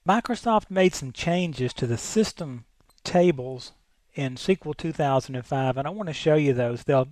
Microsoft made some changes to the system tables in SQL 2005, and I want to show you those. They'll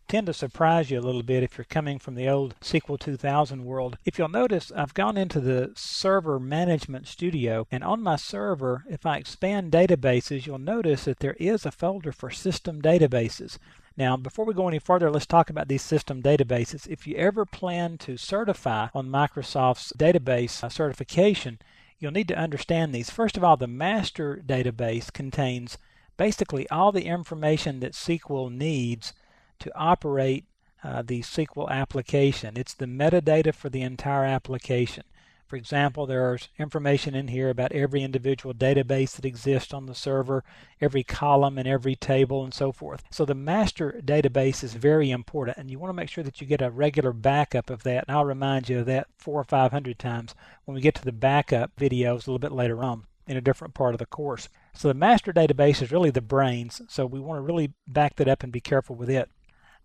tend to surprise you a little bit if you're coming from the old SQL 2000 world. If you'll notice, I've gone into the Server Management Studio, and on my server, if I expand databases, you'll notice that there is a folder for system databases. Now, before we go any further, let's talk about these system databases. If you ever plan to certify on Microsoft's database certification, you'll need to understand these. First of all, the master database contains basically all the information that SQL needs to operate the SQL application. It's the metadata for the entire application. For example, there's information in here about every individual database that exists on the server, every column and every table and so forth. So the master database is very important, and you want to make sure that you get a regular backup of that, and I'll remind you of that 400 or 500 times when we get to the backup videos a little bit later on in a different part of the course. So the master database is really the brains, so we want to really back that up and be careful with it.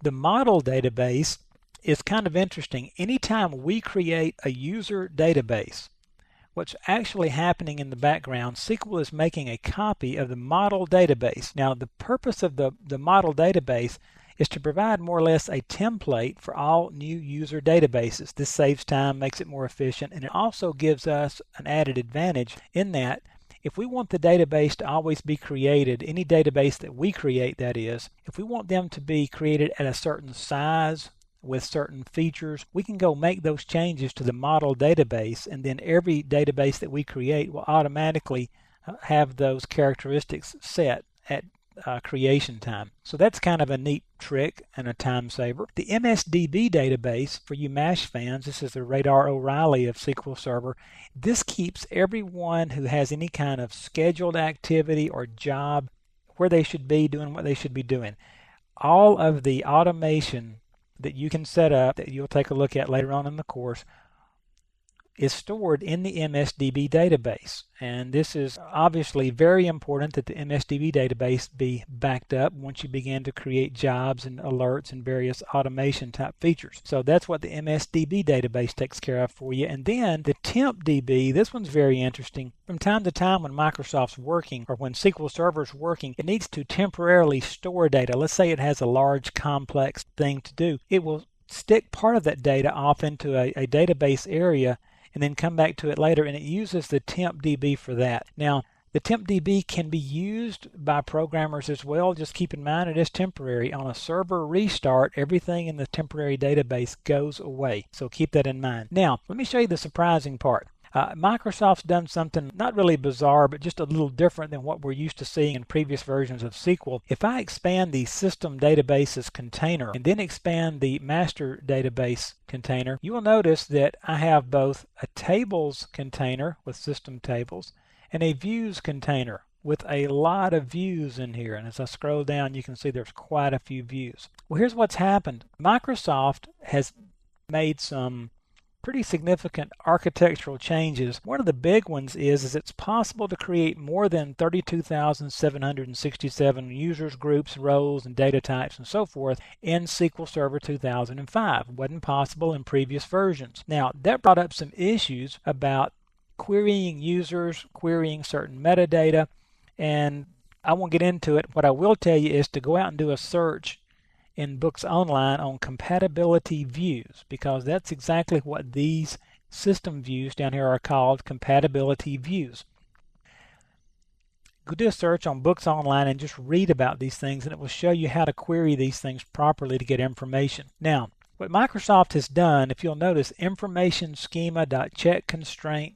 The model database is kind of interesting. Anytime we create a user database, what's actually happening in the background, SQL is making a copy of the model database. Now, the purpose of the model database is to provide more or less a template for all new user databases. This saves time, makes it more efficient, and it also gives us an added advantage in that if we want the database to always be created, any database that we create, that is, if we want them to be created at a certain size with certain features, we can go make those changes to the model database, and then every database that we create will automatically have those characteristics set at creation time. So that's kind of a neat trick and a time saver. The MSDB database, for you MASH fans, this is the Radar O'Reilly of SQL Server. This keeps everyone who has any kind of scheduled activity or job where they should be doing what they should be doing. All of the automation that you can set up, that you'll take a look at later on in the course, is stored in the MSDB database. And this is obviously very important that the MSDB database be backed up once you begin to create jobs and alerts and various automation type features. So that's what the MSDB database takes care of for you. And then the TempDB, this one's very interesting. From time to time when Microsoft's working or when SQL Server's working, it needs to temporarily store data. Let's say it has a large complex thing to do. It will stick part of that data off into a database area and then come back to it later, and it uses the TempDB for that. Now, the TempDB can be used by programmers as well. Just keep in mind it is temporary. On a server restart, everything in the temporary database goes away. So keep that in mind. Now, let me show you the surprising part. Microsoft's done something not really bizarre, but just a little different than what we're used to seeing in previous versions of SQL. If I expand the system databases container and then expand the master database container, you will notice that I have both a tables container with system tables and a views container with a lot of views in here. And as I scroll down, you can see there's quite a few views. Well, here's what's happened. Microsoft has made some pretty significant architectural changes. One of the big ones is it's possible to create more than 32,767 users, groups, roles, and data types and so forth in SQL Server 2005. It wasn't possible in previous versions. Now, that brought up some issues about querying users, querying certain metadata, and I won't get into it. What I will tell you is to go out and do a search in Books Online on compatibility views, because that's exactly what these system views down here are called, compatibility views. Go do a search on Books Online and just read about these things, and it will show you how to query these things properly to get information. Now, what Microsoft has done, if you'll notice, information schema.check constraint.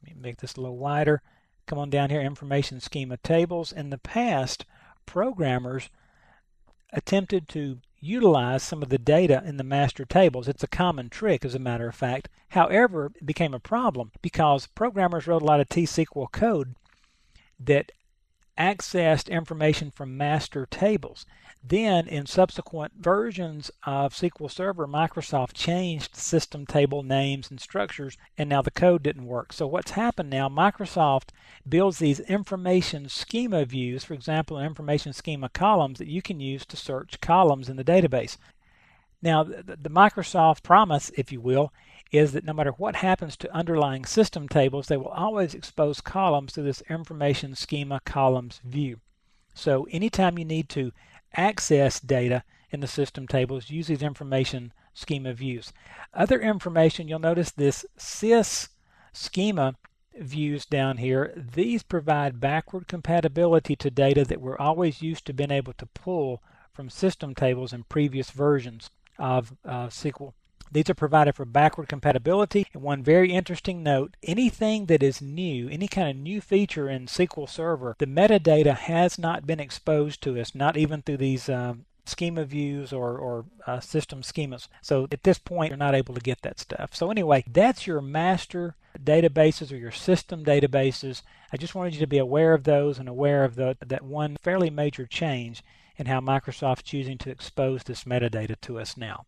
Let me make this a little wider. Come on down here, information schema tables. In the past, programmers attempted to utilize some of the data in the master tables. It's a common trick, as a matter of fact. However, it became a problem because programmers wrote a lot of T-SQL code that accessed information from master tables. Then, in subsequent versions of SQL Server, Microsoft changed system table names and structures, and now the code didn't work. So what's happened now, Microsoft builds these information schema views, for example, information schema columns that you can use to search columns in the database. Now, the Microsoft promise, if you will, is that no matter what happens to underlying system tables, they will always expose columns through this information schema columns view. So anytime you need to access data in the system tables, use these information schema views. Other information, you'll notice this sys schema views down here. These provide backward compatibility to data that we're always used to being able to pull from system tables in previous versions of SQL. These are provided for backward compatibility. And one very interesting note, anything that is new, any kind of new feature in SQL Server, the metadata has not been exposed to us, not even through these schema views or system schemas. So at this point, you're not able to get that stuff. So anyway, that's your master databases or your system databases. I just wanted you to be aware of those and aware of that one fairly major change in how Microsoft's choosing to expose this metadata to us now.